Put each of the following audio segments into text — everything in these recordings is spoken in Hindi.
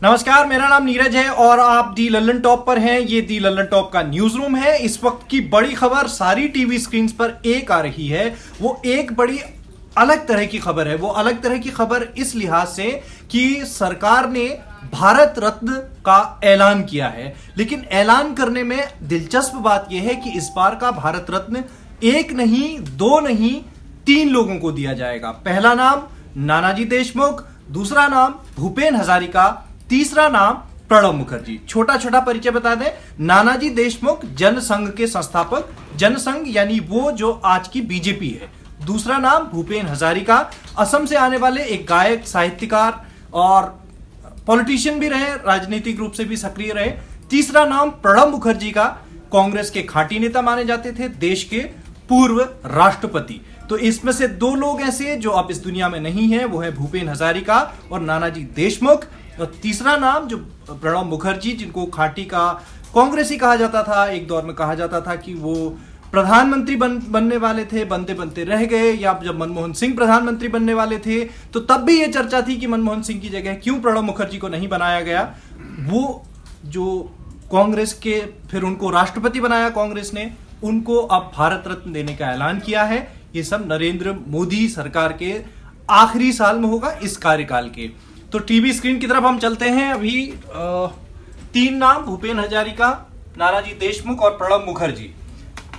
नमस्कार, मेरा नाम नीरज है और आप दी लल्लन टॉप पर हैं। ये दी लल्लन टॉप का न्यूज रूम है। इस वक्त की बड़ी खबर सारी टीवी स्क्रीन पर एक आ रही है। वो एक बड़ी अलग तरह की खबर है। वो अलग तरह की खबर इस लिहाज से कि सरकार ने भारत रत्न का ऐलान किया है। लेकिन ऐलान करने में दिलचस्प बात यह है कि इस बार का भारत रत्न एक नहीं, दो नहीं, 3 लोगों को दिया जाएगा। पहला नाम नानाजी देशमुख, दूसरा नाम भूपेन हजारिका, तीसरा नाम प्रणब मुखर्जी। छोटा छोटा परिचय बता दें। नानाजी देशमुख जनसंघ के संस्थापक, जनसंघ यानी वो जो आज की बीजेपी है। दूसरा नाम भूपेन हजारिका, असम से आने वाले एक गायक, साहित्यकार और पॉलिटिशियन भी रहे, राजनीतिक रूप से भी सक्रिय रहे। तीसरा नाम प्रणब मुखर्जी का, कांग्रेस के खाटी नेता माने जाते थे, देश के पूर्व राष्ट्रपति। तो इसमें से 2 लोग ऐसे जो अब इस दुनिया में नहीं है, वो है भूपेन हजारिका और नानाजी देशमुख। और तीसरा नाम जो प्रणब मुखर्जी, जिनको खाटी का कांग्रेसी कहा जाता था, एक दौर में कहा जाता था कि वो प्रधानमंत्री बनने वाले थे, बनते बनते रह गए। या जब मनमोहन सिंह प्रधानमंत्री बनने वाले थे तो तब भी ये चर्चा थी कि मनमोहन सिंह की जगह क्यों प्रणब मुखर्जी को नहीं बनाया गया। वो जो कांग्रेस के, फिर उनको राष्ट्रपति बनाया कांग्रेस ने, उनको अब भारत रत्न देने का ऐलान किया है। ये सब नरेंद्र मोदी सरकार के आखिरी साल में होगा, इस कार्यकाल के। तो टीवी स्क्रीन की तरफ हम चलते हैं। अभी 3 नाम भूपेन हजारिका, नानाजी देशमुख और प्रणब मुखर्जी।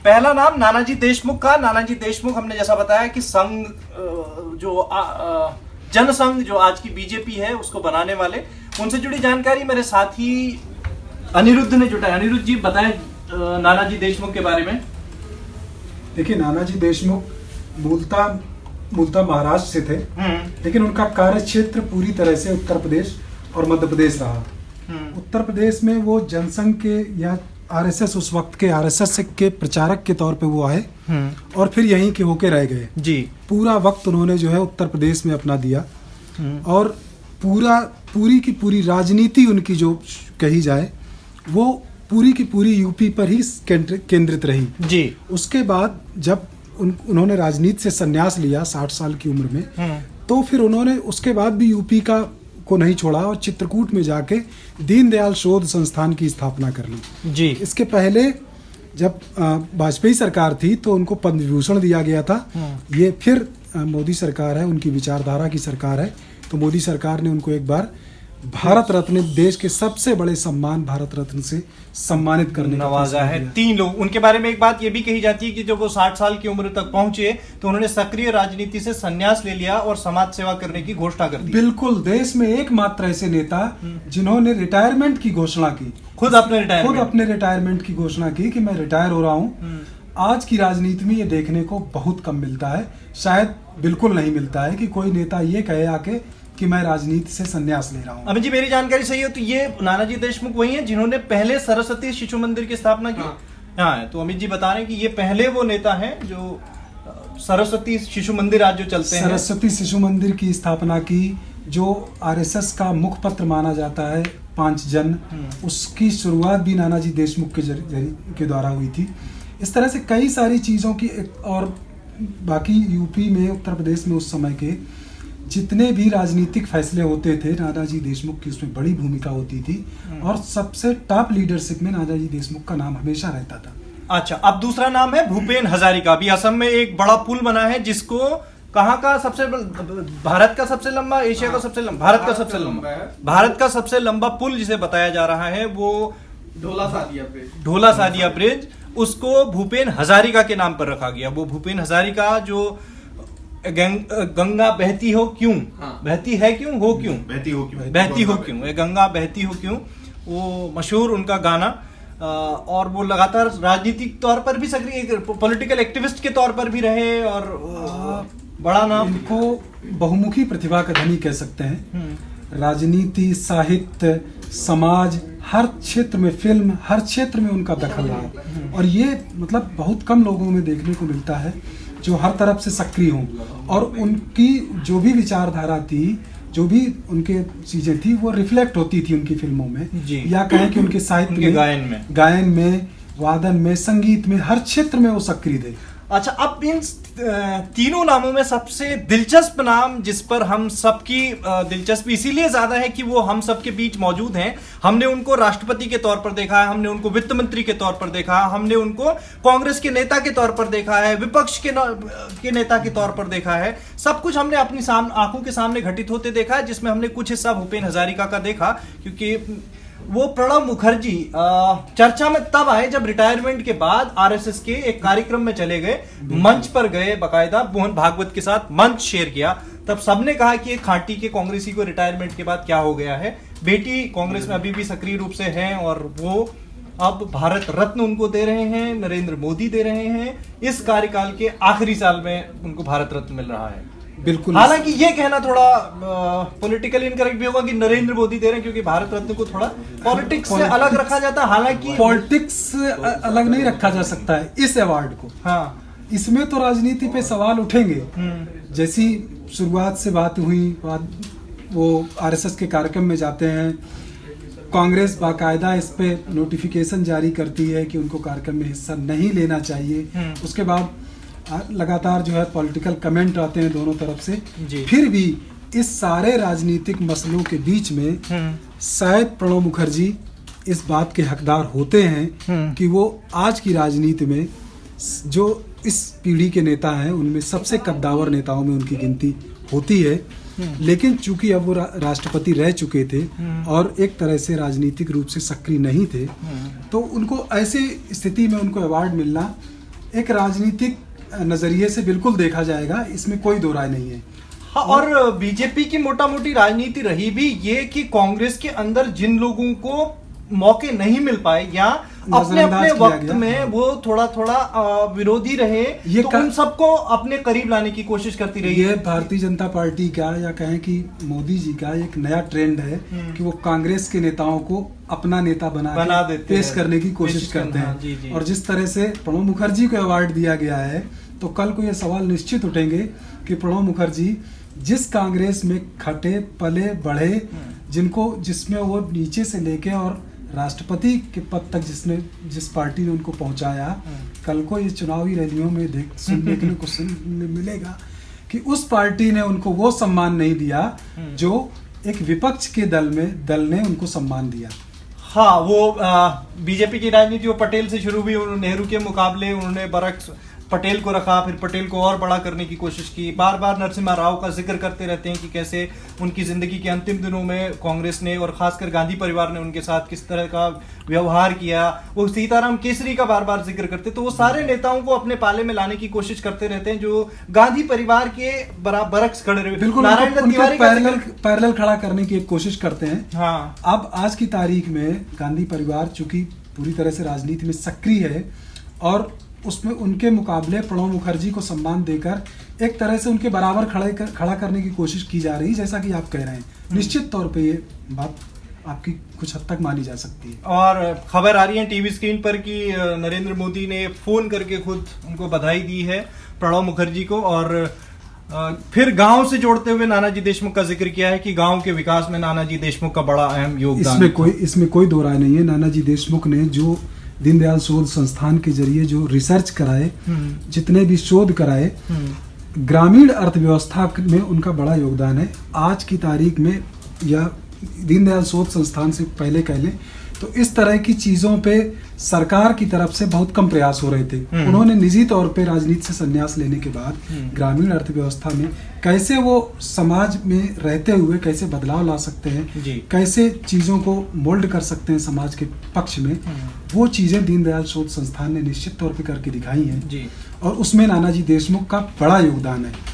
पहला नाम नानाजी देशमुख का। नानाजी देशमुख हमने जैसा बताया कि संघ जो जनसंघ जो आज की बीजेपी है उसको बनाने वाले, उनसे जुड़ी जानकारी मेरे साथी अनिरुद्ध ने जुटाई। अनिरुद्ध जी बताएं नानाजी देशमुख के बारे में। देखिए, नानाजी देशमुख मूलतः महाराष्ट्र से थे, लेकिन उनका कार्य क्षेत्र पूरी तरह से उत्तर प्रदेश और मध्य प्रदेश रहा। उत्तर प्रदेश में वो जनसंघ के या आरएसएस, उस वक्त के आरएसएस के प्रचारक के तौर पे वो आए और फिर यहीं के होके रह गए जी। पूरा वक्त उन्होंने जो है उत्तर प्रदेश में अपना दिया और पूरी की पूरी राजनीति उनकी जो कही जाए वो पूरी की पूरी यूपी पर ही केंद्रित रही जी। उसके बाद जब उन्होंने राजनीति से संन्यास लिया 60 साल की उम्र में, तो फिर उन्होंने उसके बाद भी यूपी को नहीं छोड़ा और चित्रकूट में जाके दीनदयाल शोध संस्थान की स्थापना कर ली जी। इसके पहले जब वाजपेयी सरकार थी तो उनको पद्म विभूषण दिया गया था। ये फिर मोदी सरकार है, उनकी विचारधारा की सरकार है, तो मोदी सरकार ने उनको एक बार भारत रत्न, देश के सबसे बड़े सम्मान भारत रत्न से सम्मानित करने का नवाजा है। 3 लोग। उनके बारे में एक बात ये भी कही जाती है कि जब वो 60 साल की उम्र तक पहुंचे तो उन्होंने सक्रिय राजनीति से संन्यास ले लिया और समाज सेवा करने की घोषणा कर दी। बिल्कुल, देश में एकमात्र ऐसे नेता जिन्होंने रिटायरमेंट की घोषणा की, खुद अपने रिटायरमेंट की घोषणा की कि मैं रिटायर हो रहा हूँ। आज की राजनीति में ये देखने को बहुत कम मिलता है, शायद बिल्कुल नहीं मिलता है कि कोई नेता ये कहे आके कि मैं राजनीति से संन्यास ले रहा हूँ। अमित जी, मेरी जानकारी सही है तो ये नानाजी देशमुख वही हैं जिन्होंने पहले सरस्वती शिशु मंदिर की स्थापना की। हाँ, तो अमित जी बता रहे हैं कि ये पहले वो नेता हैं जो सरस्वती शिशु मंदिर आज जो चलते हैं, सरस्वती शिशु मंदिर की स्थापना की, जो आरएसएस का मुखपत्र माना जाता है 5 जन, उसकी शुरुआत भी नानाजी देशमुख के द्वारा हुई थी। इस तरह से कई सारी चीजों की, और बाकी यूपी में, उत्तर प्रदेश में उस समय के जितने भी राजनीतिक फैसले होते थे, नानाजी देशमुख की उसमें बड़ी भूमिका होती थी और सबसे टॉप लीडरशिप में नानाजी देशमुख का नाम हमेशा रहता था। अच्छा, अब दूसरा नाम है भूपेन हजारिका। अभी असम में एक बड़ा पुल बना है जिसको कहाँ का सबसे, भारत का सबसे लंबा, एशिया का सबसे लंबा, भारत का सबसे लंबा पुल जिसे बताया जा रहा है वो ढोला सादिया ब्रिज, उसको भूपेन हजारिका के नाम पर रखा गया। वो भूपेन हजारिका जो गंगा बहती हो क्यों, बहती है क्यों, हो क्यों, बहती हो क्यों, गंगा बहती हो क्यों, वो मशहूर उनका गाना। और वो लगातार राजनीतिक तौर पर भी सक्रिय, पॉलिटिकल एक्टिविस्ट के तौर पर भी रहे और बड़ा नाम। इनको बहुमुखी प्रतिभा का धनी कह सकते हैं। राजनीति, साहित्य, समाज, हर क्षेत्र में, फिल्म, हर क्षेत्र में उनका दखल रहा और ये मतलब बहुत कम लोगों में देखने को मिलता है जो हर तरफ से सक्रिय हों और उनकी जो भी विचारधारा थी, जो भी उनके चीजें थी, वो रिफ्लेक्ट होती थी उनकी फिल्मों में, या कहें कि उनके साहित्य में, गायन में, वादन में, संगीत में, हर क्षेत्र में वो सक्रिय थे। अच्छा, अब इन तीनों नामों में सबसे दिलचस्प नाम जिस पर हम सबकी दिलचस्पी इसीलिए ज्यादा है कि वो हम सबके बीच मौजूद हैं। हमने उनको राष्ट्रपति के तौर पर देखा है, हमने उनको वित्त मंत्री के तौर पर देखा है, हमने उनको कांग्रेस के नेता के तौर पर देखा है, विपक्ष के नेता के तौर पर देखा है। सब कुछ हमने अपनी आंखों के सामने घटित होते देखा है, जिसमें हमने कुछ हिस्सा भूपेन हजारिका का देखा, क्योंकि वो प्रणब मुखर्जी चर्चा में तब आए जब रिटायरमेंट के बाद आरएसएस के एक कार्यक्रम में चले गए, मंच पर गए, बाकायदा मोहन भागवत के साथ मंच शेयर किया। तब सबने कहा कि एक खांटी के कांग्रेसी को रिटायरमेंट के बाद क्या हो गया है। बेटी कांग्रेस में अभी भी सक्रिय रूप से है और वो अब भारत रत्न उनको दे रहे हैं, नरेंद्र मोदी दे रहे हैं। इस कार्यकाल के आखिरी साल में उनको भारत रत्न मिल रहा है। बिल्कुल। हालांकि ये कहना थोड़ा पॉलिटिकल इनकरेक्ट भी होगा कि नरेंद्र मोदी दे रहे हैं, क्योंकि भारत रत्न को थोड़ा पॉलिटिक्स से अलग रखा जाता है। हालांकि पॉलिटिक्स अलग नहीं रखा जा सकता है इस अवार्ड को। हाँ, इसमें तो राजनीति पे सवाल उठेंगे। जैसी शुरुआत से बात हुई, वो आरएसएस के कार्यक्रम में जाते हैं, कांग्रेस बाकायदा इस पे नोटिफिकेशन जारी करती है कि उनको कार्यक्रम में हिस्सा नहीं लेना चाहिए। उसके बाद लगातार जो है पॉलिटिकल कमेंट आते हैं दोनों तरफ से। फिर भी इस सारे राजनीतिक मसलों के बीच में शायद प्रणब मुखर्जी इस बात के हकदार होते हैं कि वो आज की राजनीति में जो इस पीढ़ी के नेता हैं उनमें सबसे कद्दावर नेताओं में उनकी गिनती होती है। लेकिन चूंकि अब वो राष्ट्रपति रह चुके थे और एक तरह से राजनीतिक रूप से सक्रिय नहीं थे, तो उनको ऐसी स्थिति में उनको अवार्ड मिलना एक राजनीतिक नजरिए से बिल्कुल देखा जाएगा, इसमें कोई दो राय नहीं है। हाँ, और बीजेपी की मोटा मोटी राजनीति रही भी ये कि कांग्रेस के अंदर जिन लोगों को मौके नहीं मिल पाए या अपने अपने वक्त में वो थोड़ा थोड़ा विरोधी रहे, तो उन सबको अपने करीब लाने की कोशिश करती रही। ये भारतीय जनता पार्टी का या कहें कि मोदी जी का एक नया ट्रेंड है कि वो कांग्रेस के नेताओं को अपना नेता बना देते पेश करने की कोशिश करते हैं। और जिस तरह से प्रणब मुखर्जी को अवार्ड दिया गया है, तो कल को ये सवाल निश्चित उठेंगे कि प्रणब मुखर्जी जिस कांग्रेस में खटे पले बढ़े, जिसमें वो नीचे से लेके और राष्ट्रपति के पद तक जिस पार्टी ने उनको पहुंचाया, कल को ये चुनावी रैलियों में सुनने के लिए मिलेगा कि उस पार्टी ने उनको वो सम्मान नहीं दिया जो एक विपक्ष के दल ने उनको सम्मान दिया। हाँ, वो बीजेपी की राजनीति वो पटेल से शुरू हुई, उन्होंने नेहरू के मुकाबले उन्होंने बरक्स पटेल को रखा, फिर पटेल को और बड़ा करने की कोशिश की। बार बार नरसिम्हा राव का जिक्र करते रहते हैं कि कैसे उनकी जिंदगी के अंतिम दिनों में कांग्रेस ने और खासकर गांधी परिवार ने उनके साथ किस तरह का व्यवहार किया। वो सीताराम केसरी का बार बार जिक्र करते, तो वो सारे नेताओं को अपने पाले में लाने की कोशिश करते रहते हैं जो गांधी परिवार के बरक्स खड़े रहे। बिल्कुल, नारायण दत्त तिवारी पैरेलल खड़ा करने की कोशिश करते हैं। हाँ, अब आज की तारीख में गांधी परिवार चूंकि पूरी तरह से राजनीति में सक्रिय है और उसमें उनके मुकाबले प्रणब मुखर्जी को सम्मान देकर एक तरह से उनके बराबर खड़ा करने की कोशिश की जा रही है, जैसा कि आप कह रहे हैं। निश्चित तौर पे ये बात आपकी कुछ हद तक मानी जा सकती है। और खबर आ रही है टीवी स्क्रीन पर कि नरेंद्र मोदी ने फोन करके खुद उनको बधाई दी है प्रणब मुखर्जी को, और फिर गांव से जोड़ते हुए नानाजी देशमुख का जिक्र किया है कि गांव के विकास में नानाजी देशमुख का बड़ा अहम योगदान। इसमें कोई दो राय नहीं है। नानाजी देशमुख ने जो दीनदयाल शोध संस्थान के जरिए जो रिसर्च कराए, जितने भी शोध कराए, ग्रामीण अर्थव्यवस्था में उनका बड़ा योगदान है। आज की तारीख में या दीनदयाल शोध संस्थान से पहले कह लें तो इस तरह की चीजों पे सरकार की तरफ से बहुत कम प्रयास हो रहे थे। उन्होंने निजी तौर पे राजनीति से संन्यास लेने के बाद ग्रामीण अर्थव्यवस्था में कैसे वो समाज में रहते हुए कैसे बदलाव ला सकते हैं, कैसे चीजों को मोल्ड कर सकते हैं समाज के पक्ष में, वो चीजें दीनदयाल शोध संस्थान ने निश्चित तौर पे करके दिखाई हैं और उसमें नानाजी देशमुख का बड़ा योगदान है।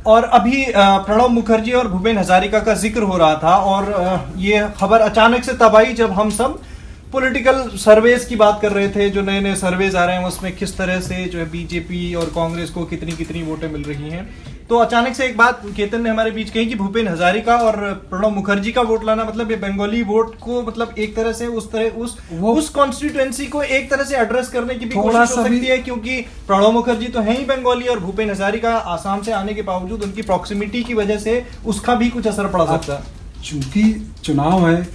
और अभी प्रणब मुखर्जी और भूपेन हजारिका का जिक्र हो रहा था और ये खबर अचानक से तब आई जब हम सब पॉलिटिकल सर्वेस की बात कर रहे थे। जो नए नए सर्वेस आ रहे हैं उसमें किस तरह से जो है बीजेपी और कांग्रेस को कितनी कितनी वोटें मिल रही हैं, तो अचानक से एक बात केतन ने हमारे बीच कही कि भूपेन हजारिका और प्रणब मुखर्जी का वोट लाना मतलब ये बंगाली वोट को मतलब एक तरह से उस कॉन्स्टिट्यूएंसी को एक तरह से एड्रेस करने की भी कोशिश हो सकती है, क्योंकि प्रणब मुखर्जी तो है ही बंगाली और भूपेन हजारिका आसाम से आने के बावजूद उनकी प्रॉक्सिमिटी की वजह से उसका भी कुछ असर पड़ा सकता है। चूंकि चुनाव है,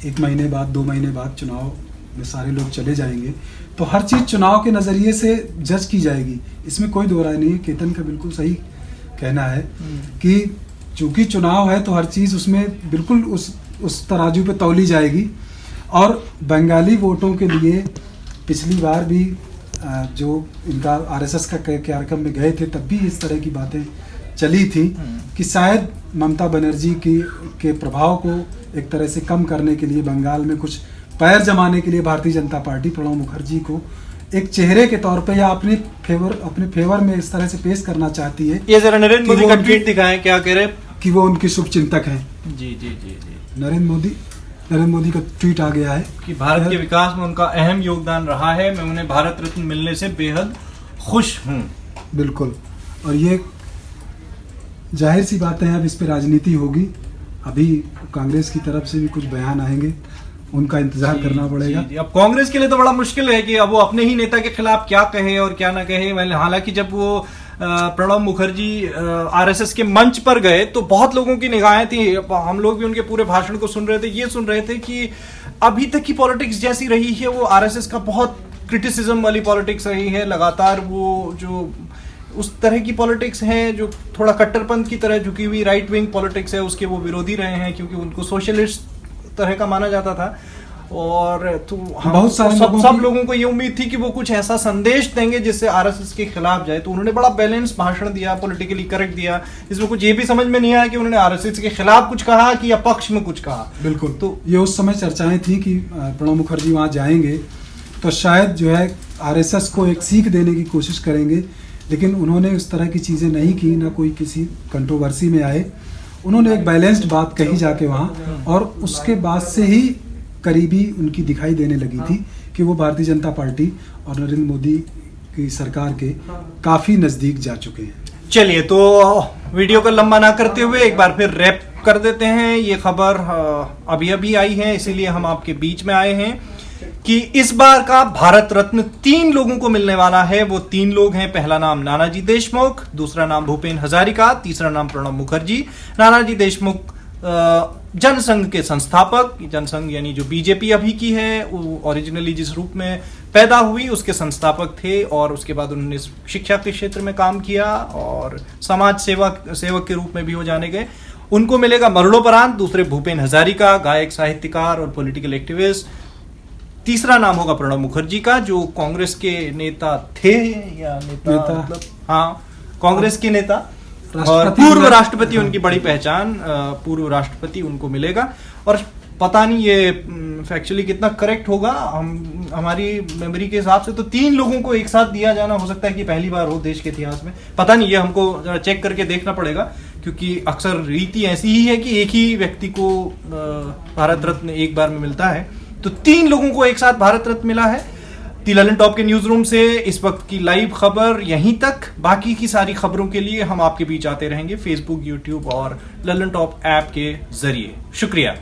1 महीने बाद 2 महीने बाद चुनाव में सारे लोग चले जाएंगे तो हर चीज चुनाव के नजरिए से जज की जाएगी, इसमें कोई दो राय नहीं है। केतन का बिल्कुल सही कहना है कि चूंकि चुनाव है तो हर चीज उसमें बिल्कुल उस तराजू पे तौली जाएगी। और बंगाली वोटों के लिए पिछली बार भी जो इनका आरएसएस का कार्यक्रम में गए थे तब भी इस तरह की बातें चली थी कि शायद ममता बनर्जी के प्रभाव को एक तरह से कम करने के लिए बंगाल में कुछ पैर जमाने के लिए भारतीय जनता पार्टी प्रणब मुखर्जी को एक चेहरे के तौर पे या अपने फेवर में इस तरह से पेश करना चाहती है। ये जरा नरेंद्र मोदी का ट्वीट दिखाएं, क्या कह रहे कि वो उनके शुभ चिंतक हैं। जी जी जी जी नरेंद्र मोदी का ट्वीट आ गया है कि भारत के विकास में उनका अहम योगदान रहा है, मैं उन्हें भारत रत्न मिलने से बेहद खुश हूं। बिल्कुल, और ये जाहिर सी बात है अब इस पे राजनीति होगी। अभी कांग्रेस की तरफ से भी कुछ बयान आएंगे, उनका इंतजार करना पड़ेगा। जी, अब कांग्रेस के लिए तो बड़ा मुश्किल है कि अब वो अपने ही नेता के खिलाफ क्या कहे और क्या ना कहे। हालांकि जब वो प्रणब मुखर्जी आरएसएस के मंच पर गए तो बहुत लोगों की निगाहें थी, हम लोग भी उनके पूरे भाषण को सुन रहे थे, ये सुन रहे थे कि अभी तक की पॉलिटिक्स जैसी रही है वो आरएसएस का बहुत क्रिटिसिज्म वाली पॉलिटिक्स रही है। लगातार वो जो उस तरह की पॉलिटिक्स है जो थोड़ा कट्टरपंथ की तरह झुकी हुई राइट विंग पॉलिटिक्स है, उसके वो विरोधी रहे हैं क्योंकि उनको सोशलिस्ट तरह का माना जाता था। और तो बहुत सारे सब लोगों को ये उम्मीद थी कि वो कुछ ऐसा संदेश देंगे जिससे आरएसएस के खिलाफ जाए। तो उन्होंने बड़ा बैलेंस भाषण दिया, पॉलिटिकली करेक्ट दिया, जिसमें कुछ ये भी समझ में नहीं आया कि उन्होंने आरएसएस के खिलाफ कुछ कहा कि या पक्ष में कुछ कहा। बिल्कुल, तो ये उस समय चर्चाएं थी कि प्रणब मुखर्जी वहां जाएंगे तो शायद जो है आरएसएस को एक सीख देने की कोशिश करेंगे, लेकिन उन्होंने उस तरह की चीजें नहीं की, ना कोई किसी कंट्रोवर्सी में आए। उन्होंने एक बैलेंस्ड बात कही जाके वहां, और उसके बाद से ही करीबी उनकी दिखाई देने लगी थी कि वो भारतीय जनता पार्टी और नरेंद्र मोदी की सरकार के काफी नजदीक जा चुके हैं। चलिए, तो वीडियो को लंबा ना करते हुए एक बार फिर रैप कर देते हैं। ये खबर अभी अभी आई है, इसीलिए हम आपके बीच में आए हैं कि इस बार का भारत रत्न 3 लोगों को मिलने वाला है। वो 3 लोग हैं, पहला नाम नानाजी देशमुख, दूसरा नाम भूपेन हजारिका, तीसरा नाम प्रणब मुखर्जी। नानाजी देशमुख जनसंघ के संस्थापक, जनसंघ यानी जो बीजेपी अभी की है, वो ओरिजिनली जिस रूप में पैदा हुई उसके संस्थापक थे, और उसके बाद उन्होंने शिक्षा के क्षेत्र में काम किया और समाज सेवक के रूप में भी वो जाने गए। उनको मिलेगा मरणोपरांत। दूसरे भूपेन हजारिका, गायक, साहित्यकार और पॉलिटिकल एक्टिविस्ट। तीसरा नाम होगा प्रणब मुखर्जी का, जो कांग्रेस के नेता थे या नेता मतलब हाँ, कांग्रेस के नेता और पूर्व राष्ट्रपति, उनकी बड़ी पहचान, पूर्व राष्ट्रपति उनको मिलेगा। और पता नहीं ये फैक्चुअली कितना करेक्ट होगा, हमारी मेमोरी के हिसाब से तो 3 लोगों को एक साथ दिया जाना हो सकता है कि पहली बार हो देश के इतिहास में। पता नहीं, ये हमको जरा चेक करके देखना पड़ेगा, क्योंकि अक्सर रीति ऐसी ही है कि एक ही व्यक्ति को भारत रत्न एक बार में मिलता है। तो 3 लोगों को एक साथ भारत रत्न मिला है। दी लल्लन टॉप के न्यूज रूम से इस वक्त की लाइव खबर यहीं तक। बाकी की सारी खबरों के लिए हम आपके बीच आते रहेंगे फेसबुक, यूट्यूब और लल्लन टॉप ऐप के जरिए। शुक्रिया।